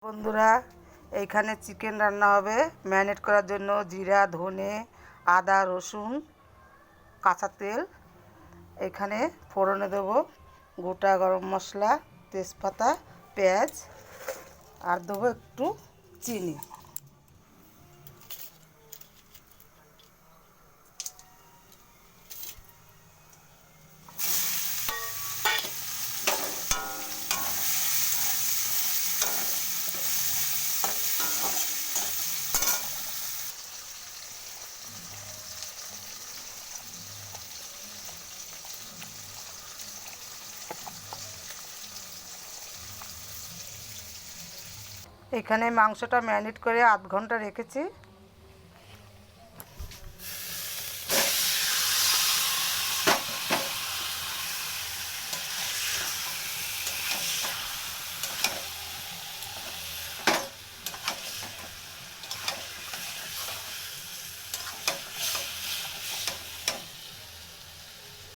বন্ধুরা, এইখানে চিকেন রান্না হবে। ম্যারিনেট করার জন্য জিরা, ধনে, আদা, রসুন, কাঁচা তেল। এখানে ফোড়নে দেব গোটা গরম মশলা, তেজপাতা, পেঁয়াজ, আর দেবো একটু চিনি। এখানে মাংসটা ম্যারিনেট করে আধ ঘন্টা রেখেছি।